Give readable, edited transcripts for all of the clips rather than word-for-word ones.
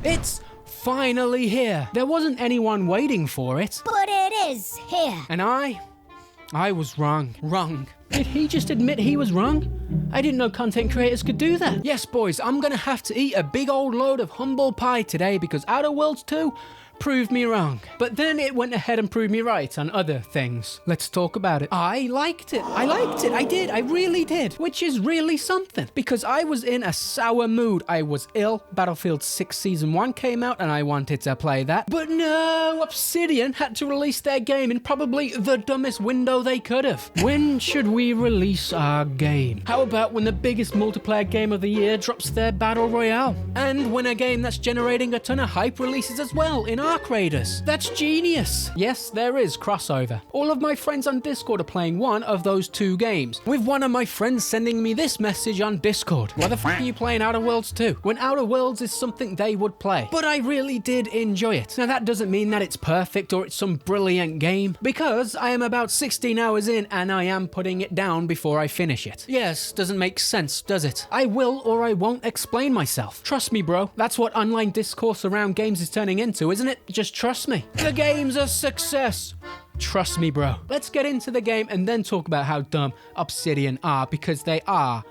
It's finally here. There wasn't anyone waiting for it. But it is here. And I was wrong. Wrong. Did he just admit he was wrong? I didn't know content creators could do that. Yes, boys, I'm gonna have to eat a big old load of humble pie today because Outer Worlds 2 proved me wrong. But then it went ahead and proved me right on other things. Let's talk about it. I liked it. I did. I really did. Which is really something. Because I was in a sour mood. I was ill. Battlefield 6 Season 1 came out and I wanted to play that. But no, Obsidian had to release their game in probably the dumbest window they could have. When should we release our game? How about when the biggest multiplayer game of the year drops their Battle Royale? And when a game that's generating a ton of hype releases as well in Arc Raiders. That's genius. Yes, there is crossover. All of my friends on Discord are playing one of those two games, with one of my friends sending me this message on Discord. Why the f*** are you playing Outer Worlds 2? When Outer Worlds is something they would play. But I really did enjoy it. Now that doesn't mean that it's perfect or it's some brilliant game, because I am about 16 hours in and I am putting it down before I finish it. Yes, doesn't make sense, does it? I will or I won't explain myself. Trust me, bro. That's what online discourse around games is turning into, isn't it? Just trust me. The game's a success. Trust me, bro. Let's get into the game and then talk about how dumb Obsidian are, because they are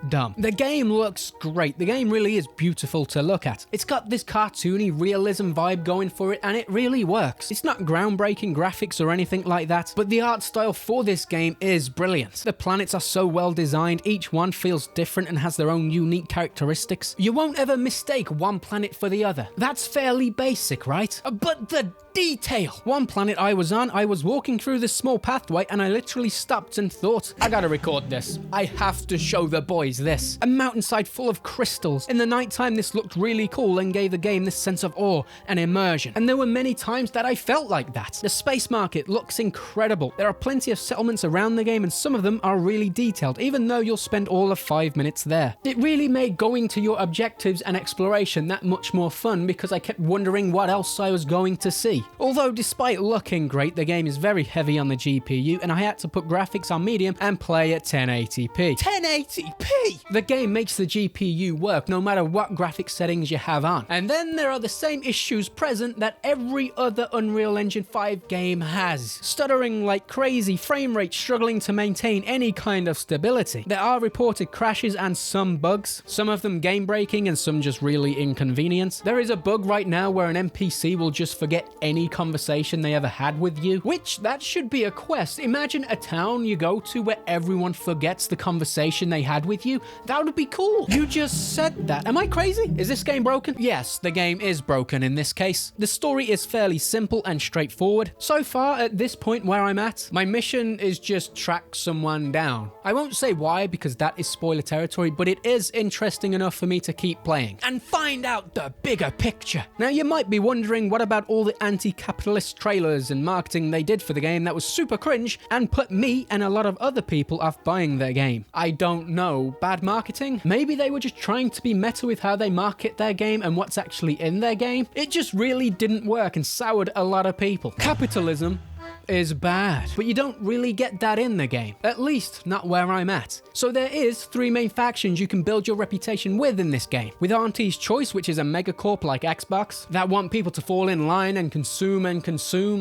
dumb. The game looks great. The game really is beautiful to look at. It's got this cartoony realism vibe going for it, and it really works. It's not groundbreaking graphics or anything like that, but the art style for this game is brilliant. The planets are so well designed, each one feels different and has their own unique characteristics. You won't ever mistake one planet for the other. That's fairly basic, right? But the detail! One planet I was on, I was walking through this small pathway and I literally stopped and thought, I gotta record this. I have to show the boys this. A mountainside full of crystals. In the nighttime, this looked really cool and gave the game this sense of awe and immersion. And there were many times that I felt like that. The space market looks incredible. There are plenty of settlements around the game and some of them are really detailed, even though you'll spend all of 5 minutes there. It really made going to your objectives and exploration that much more fun because I kept wondering what else I was going to see. Although despite looking great, the game is very heavy on the GPU and I had to put graphics on medium and play at 1080p. 1080p! The game makes the GPU work no matter what graphics settings you have on. And then there are the same issues present that every other Unreal Engine 5 game has. Stuttering like crazy, frame rate struggling to maintain any kind of stability. There are reported crashes and some bugs, some of them game breaking and some just really inconvenient. There is a bug right now where an NPC will just forget any conversation they ever had with you, which that should be a quest. Imagine a town you go to where everyone forgets the conversation they had with you. That would be cool. You just said that. Am I crazy? Is this game broken? Yes, the game is broken in this case. The story is fairly simple and straightforward. So far, at this point where I'm at, my mission is just track someone down. I won't say why because that is spoiler territory, but it is interesting enough for me to keep playing and find out the bigger picture. Now, you might be wondering, what about all the anti-capitalist trailers and marketing they did for the game that was super cringe and put me and a lot of other people off buying their game? I don't know. Bad marketing? Maybe they were just trying to be meta with how they market their game and what's actually in their game. It just really didn't work and soured a lot of people. Capitalism is bad, but you don't really get that in the game, at least not where I'm at. So there is 3 main factions you can build your reputation with in this game, with Auntie's Choice, which is a megacorp like Xbox that want people to fall in line and consume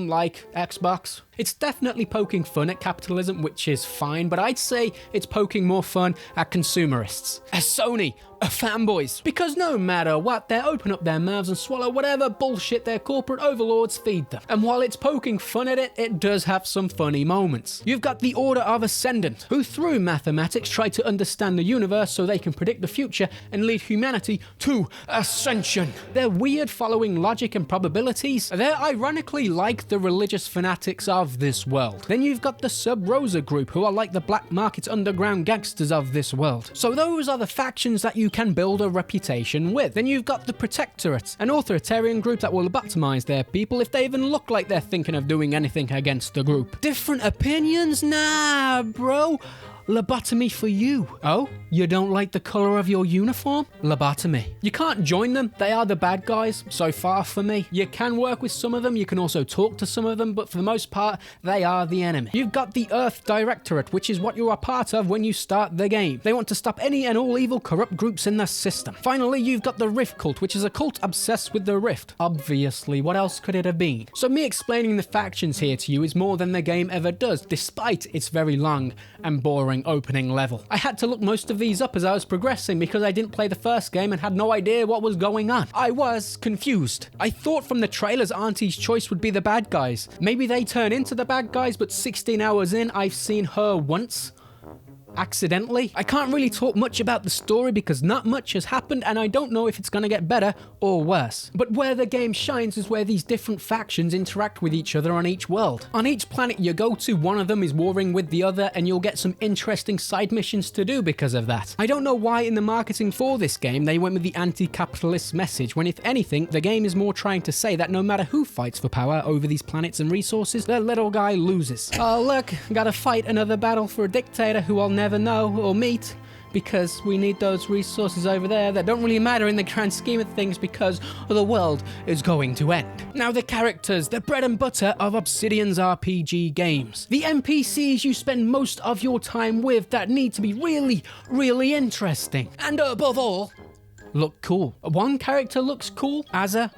like Xbox. It's definitely poking fun at capitalism, which is fine, but I'd say it's poking more fun at consumerists, as Sony, fanboys, because no matter what, they open up their mouths and swallow whatever bullshit their corporate overlords feed them. And while it's poking fun at it, it does have some funny moments. You've got the Order of Ascendant, who through mathematics try to understand the universe so they can predict the future and lead humanity to ascension. They're weird, following logic and probabilities. They're ironically like the religious fanatics of this world. Then you've got the Sub Rosa group, who are like the black market underground gangsters of this world. So those are the factions that you can build a reputation with. Then you've got the Protectorate, an authoritarian group that will lobotomize their people if they even look like they're thinking of doing anything against the group. Different opinions? Nah, bro. lobotomy for you. Oh, you don't like the color of your uniform? Lobotomy. You can't join them. They are the bad guys, so far for me. You can work with some of them, you can also talk to some of them, but for the most part, they are the enemy. You've got the Earth Directorate, which is what you are part of when you start the game. They want to stop any and all evil, corrupt groups in the system. Finally, you've got the Rift Cult, which is a cult obsessed with the Rift. Obviously, what else could it have been? So me explaining the factions here to you is more than the game ever does, despite its very long and boring opening level. I had to look most of these up as I was progressing because I didn't play the first game and had no idea what was going on. I was confused. I thought from the trailers Auntie's Choice would be the bad guys. Maybe they turn into the bad guys, but 16 hours in, I've seen her once. Accidentally. I can't really talk much about the story because not much has happened and I don't know if it's gonna get better or worse. But where the game shines is where these different factions interact with each other on each world. On each planet you go to, one of them is warring with the other and you'll get some interesting side missions to do because of that. I don't know why in the marketing for this game they went with the anti-capitalist message when if anything the game is more trying to say that no matter who fights for power over these planets and resources, the little guy loses. Oh look, gotta fight another battle for a dictator who I'll never know or meet because we need those resources over there that don't really matter in the grand scheme of things because the world is going to end. Now the characters, the bread and butter of Obsidian's RPG games. The NPCs you spend most of your time with that need to be really, really interesting. And above all, look cool. One character looks cool, Aza.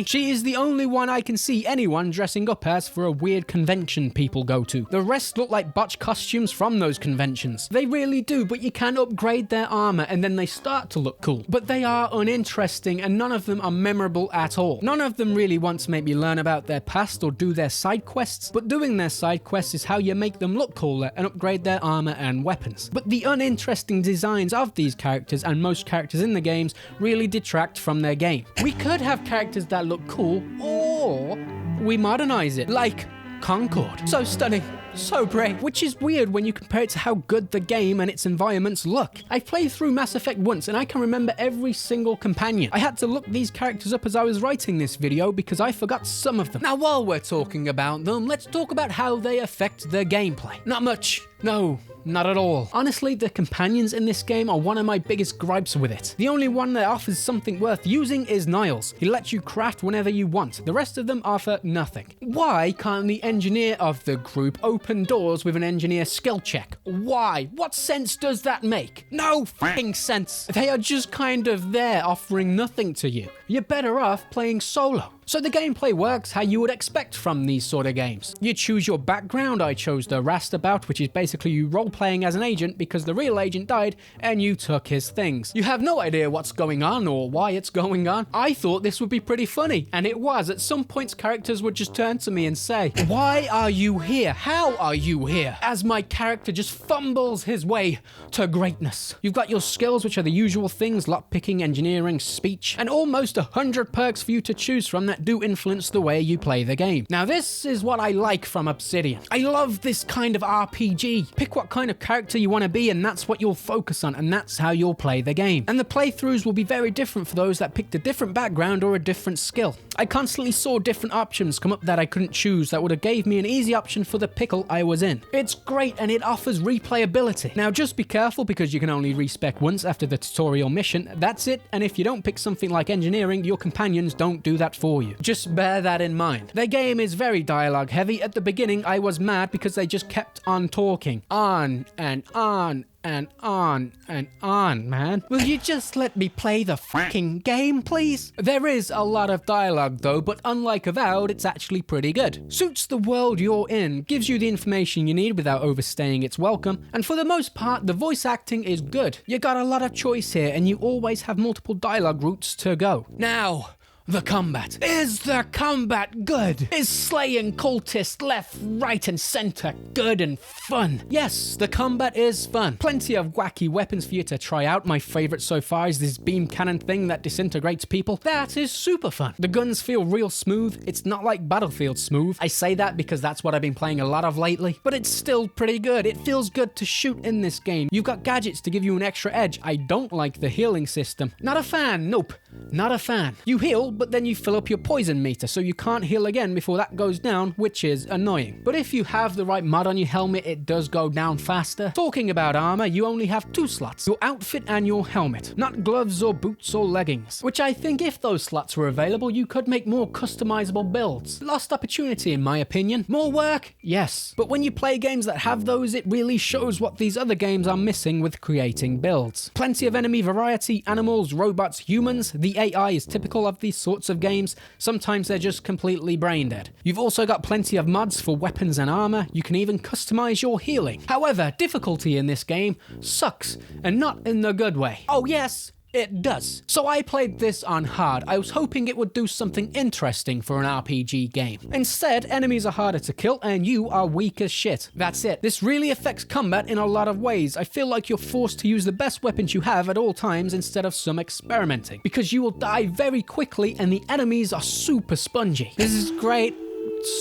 She is the only one I can see anyone dressing up as for a weird convention people go to. The rest look like botched costumes from those conventions. They really do, but you can upgrade their armor and then they start to look cool. But they are uninteresting and none of them are memorable at all. None of them really want to make me learn about their past or do their side quests, but doing their side quests is how you make them look cooler and upgrade their armor and weapons. But the uninteresting designs of these characters and most characters in the games really detract from their game. We could have characters that look cool, or we modernize it, like Concord. So stunning, so brave, which is weird when you compare it to how good the game and its environments look. I played through Mass Effect once and I can remember every single companion. I had to look these characters up as I was writing this video because I forgot some of them. Now while we're talking about them, let's talk about how they affect the gameplay. Not much. No, not at all. Honestly, the companions in this game are one of my biggest gripes with it. The only one that offers something worth using is Niles. He lets you craft whenever you want. The rest of them offer nothing. Why can't the engineer of the group open doors with an engineer skill check? Why? What sense does that make? No fucking sense. They are just kind of there offering nothing to you. You're better off playing solo. So the gameplay works how you would expect from these sort of games. You choose your background. I chose the Rastabout, which is basically you role-playing as an agent because the real agent died and you took his things. You have no idea what's going on or why it's going on. I thought this would be pretty funny, and it was. At some points, characters would just turn to me and say, "Why are you here? How are you here?" As my character just fumbles his way to greatness. You've got your skills, which are the usual things, lockpicking, engineering, speech, and almost 100 perks for you to choose from that do influence the way you play the game. Now this is what I like from Obsidian. I love this kind of RPG. Pick what kind of character you want to be and that's what you'll focus on and that's how you'll play the game. And the playthroughs will be very different for those that picked a different background or a different skill. I constantly saw different options come up that I couldn't choose that would have gave me an easy option for the pickle I was in. It's great and it offers replayability. Now just be careful because you can only respec once after the tutorial mission. That's it, and if you don't pick something like engineering, your companions don't do that for you. Just bear that in mind. Their game is very dialogue heavy. At the beginning I was mad because they just kept on talking. On and on and on and on, man. Will you just let me play the fucking game, please? There is a lot of dialogue though, but unlike Avowed, it's actually pretty good. Suits the world you're in, gives you the information you need without overstaying its welcome, and for the most part, the voice acting is good. You got a lot of choice here, and you always have multiple dialogue routes to go. Now, the combat. Is the combat good? Is slaying cultists left, right and center good and fun? Yes, the combat is fun. Plenty of wacky weapons for you to try out. My favorite so far is this beam cannon thing that disintegrates people. That is super fun. The guns feel real smooth. It's not like Battlefield smooth. I say that because that's what I've been playing a lot of lately, but it's still pretty good. It feels good to shoot in this game. You've got gadgets to give you an extra edge. I don't like the healing system. Not a fan, nope. Not a fan. You heal, but then you fill up your poison meter, so you can't heal again before that goes down, which is annoying. But if you have the right mod on your helmet, it does go down faster. Talking about armor, you only have 2 slots, your outfit and your helmet, not gloves or boots or leggings, which I think if those slots were available, you could make more customizable builds. Lost opportunity in my opinion. More work? Yes. But when you play games that have those, it really shows what these other games are missing with creating builds. Plenty of enemy variety, animals, robots, humans. The AI is typical of these sorts of games. Sometimes they're just completely brain dead. You've also got plenty of mods for weapons and armor. You can even customize your healing. However, difficulty in this game sucks, and not in the good way. Oh yes, it does. So I played this on hard. I was hoping it would do something interesting for an RPG game. Instead, enemies are harder to kill and you are weak as shit. That's it. This really affects combat in a lot of ways. I feel like you're forced to use the best weapons you have at all times instead of some experimenting, because you will die very quickly and the enemies are super spongy. This is great.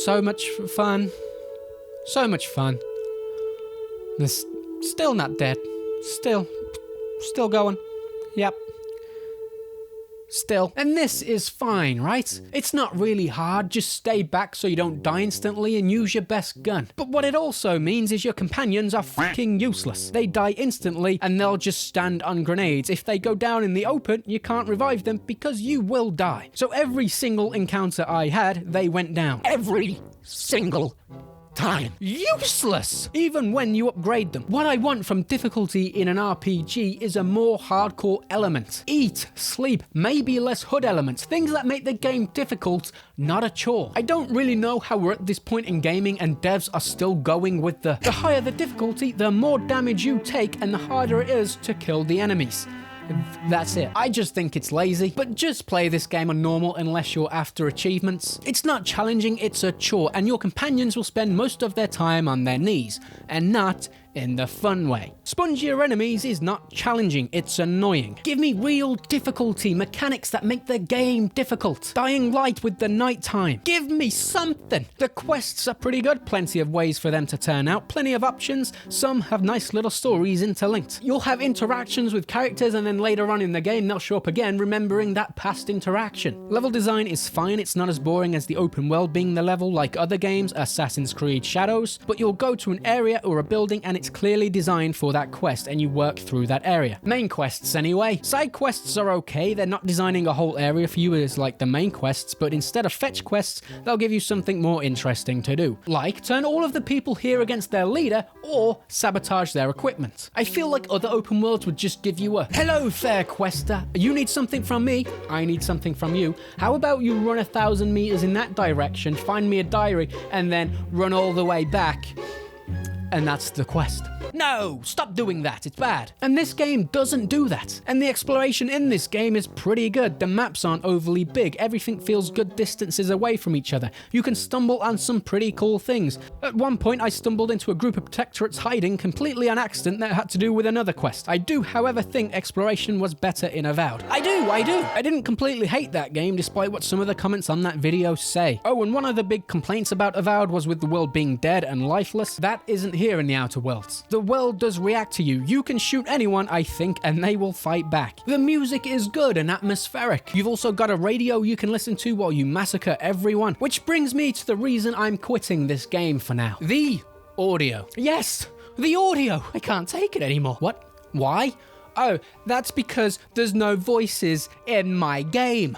So much fun. So much fun. This still not dead. Still going. Yep. Still. And this is fine, right? It's not really hard, just stay back so you don't die instantly and use your best gun. But what it also means is your companions are fucking useless. They die instantly and they'll just stand on grenades. If they go down in the open, you can't revive them because you will die. So every single encounter I had, they went down. Every single time. Useless! Even when you upgrade them. What I want from difficulty in an RPG is a more hardcore element. Eat, sleep, maybe less HUD elements. Things that make the game difficult, not a chore. I don't really know how we're at this point in gaming and devs are still going with the higher the difficulty, the more damage you take and the harder it is to kill the enemies. That's it. I just think it's lazy, but just play this game on normal unless you're after achievements. It's not challenging, it's a chore, and your companions will spend most of their time on their knees, and not in the fun way. Spongier enemies is not challenging, it's annoying. Give me real difficulty, mechanics that make the game difficult. Dying light with the nighttime. Give me something. The quests are pretty good, plenty of ways for them to turn out, plenty of options, some have nice little stories interlinked. You'll have interactions with characters and then later on in the game they'll show up again remembering that past interaction. Level design is fine, it's not as boring as the open world being the level like other games, Assassin's Creed Shadows, but you'll go to an area or a building and it's clearly designed for that quest and you work through that area. Main quests anyway. Side quests are okay, they're not designing a whole area for you as like the main quests, but instead of fetch quests, they'll give you something more interesting to do. Like turn all of the people here against their leader or sabotage their equipment. I feel like other open worlds would just give you a hello fair quester, you need something from me, I need something from you. How about you run 1,000 meters in that direction, find me a diary, and then run all the way back. And that's the quest. No, stop doing that, it's bad. And this game doesn't do that. And the exploration in this game is pretty good. The maps aren't overly big, everything feels good distances away from each other. You can stumble on some pretty cool things. At one point I stumbled into a group of protectorates hiding completely on accident that had to do with another quest. I do, however, think exploration was better in Avowed. I do. I didn't completely hate that game despite what some of the comments on that video say. Oh, and one of the big complaints about Avowed was with the world being dead and lifeless. That isn't here in the Outer Worlds. The world does react to you. You can shoot anyone, I think, and they will fight back. The music is good and atmospheric. You've also got a radio you can listen to while you massacre everyone. Which brings me to the reason I'm quitting this game for now. The audio. Yes, the audio. I can't take it anymore. What? Why? Oh, that's because there's no voices in my game.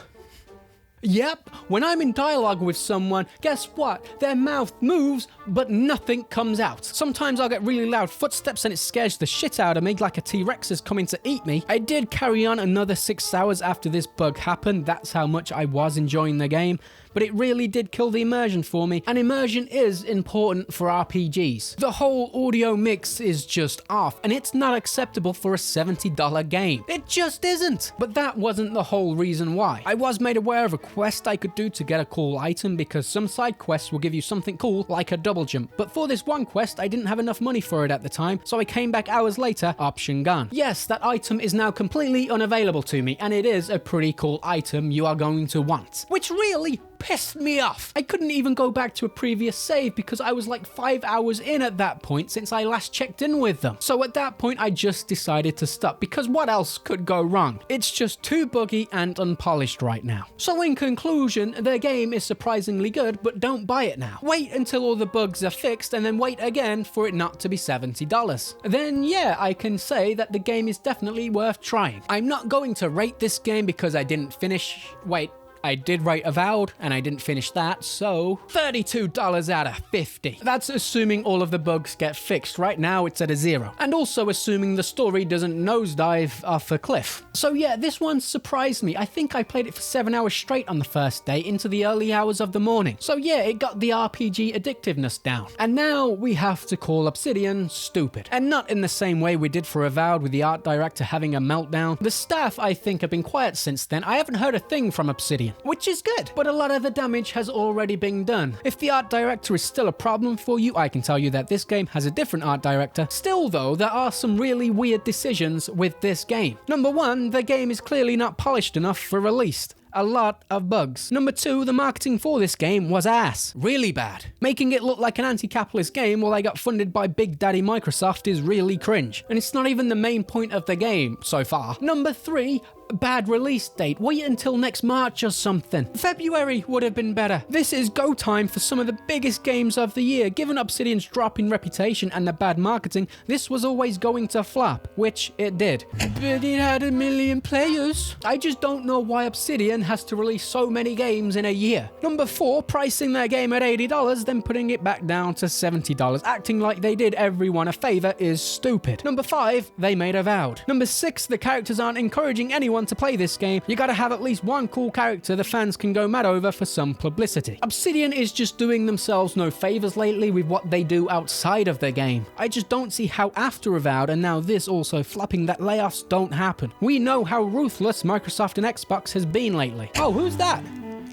Yep, when I'm in dialogue with someone, guess what? Their mouth moves, but nothing comes out. Sometimes I'll get really loud footsteps and it scares the shit out of me like a T-Rex is coming to eat me. I did carry on another 6 hours after this bug happened, that's how much I was enjoying the game. But it really did kill the immersion for me, and immersion is important for RPGs. The whole audio mix is just off, and it's not acceptable for a $70 game. It just isn't. But that wasn't the whole reason why. I was made aware of a quest I could do to get a cool item, because some side quests will give you something cool like a double jump. But for this one quest, I didn't have enough money for it at the time, so I came back hours later, option gone. Yes, that item is now completely unavailable to me, and it is a pretty cool item you are going to want. Which really pissed me off. I couldn't even go back to a previous save because I was like 5 hours in at that point since I last checked in with them. So at that point, I just decided to stop because what else could go wrong? It's just too buggy and unpolished right now. So in conclusion, the game is surprisingly good, but don't buy it now. Wait until all the bugs are fixed and then wait again for it not to be $70. Then yeah, I can say that the game is definitely worth trying. I'm not going to rate this game because I didn't finish... Wait. I did write Avowed, and I didn't finish that, so $32 out of 50. That's assuming all of the bugs get fixed. Right now, it's at a 0. And also assuming the story doesn't nosedive off a cliff. So yeah, this one surprised me. I think I played it for 7 hours straight on the first day into the early hours of the morning. So yeah, it got the RPG addictiveness down. And now we have to call Obsidian stupid. And not in the same way we did for Avowed with the art director having a meltdown. The staff, I think, have been quiet since then. I haven't heard a thing from Obsidian, which is good, but a lot of the damage has already been done. If the art director is still a problem for you, I can tell you that this game has a different art director. Still though, there are some really weird decisions with this game. Number 1, the game is clearly not polished enough for release. A lot of bugs. Number 2, the marketing for this game was ass. Really bad. Making it look like an anti-capitalist game while they got funded by Big Daddy Microsoft is really cringe. And it's not even the main point of the game so far. Number 3, bad release date. Wait until next March or something. February would have been better. This is go time for some of the biggest games of the year. Given Obsidian's drop in reputation and the bad marketing, this was always going to flop, which it did. But it had 1 million players. I just don't know why Obsidian has to release so many games in a year. Number 4, pricing their game at $80, then putting it back down to $70. Acting like they did everyone a favor is stupid. Number 5, they made Avowed. Number 6, the characters aren't encouraging anyone to play this game. You gotta have at least one cool character the fans can go mad over for some publicity. Obsidian is just doing themselves no favors lately with what they do outside of the game. I just don't see how after Avowed and now this also flopping that layoffs don't happen. We know how ruthless Microsoft and Xbox has been lately. Oh, who's that?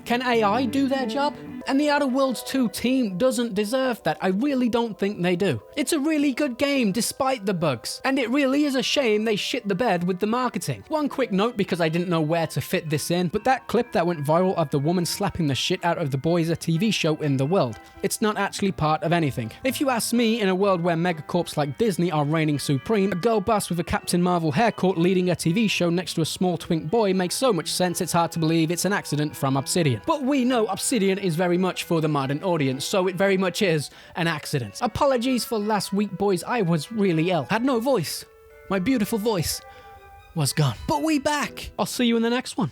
Can AI do their job? And the Outer Worlds 2 team doesn't deserve that. I really don't think they do. It's a really good game despite the bugs. And it really is a shame they shit the bed with the marketing. One quick note because I didn't know where to fit this in, but that clip that went viral of the woman slapping the shit out of the boy is a TV show in the world. It's not actually part of anything. If you ask me, in a world where megacorps like Disney are reigning supreme, a girl boss with a Captain Marvel haircut leading a TV show next to a small twink boy makes so much sense it's hard to believe it's an accident from Obsidian. But we know Obsidian is very much for the modern audience, so it very much is an accident. Apologies for last week, boys. I was really ill. Had no voice. My beautiful voice was gone. But we back. I'll see you in the next one.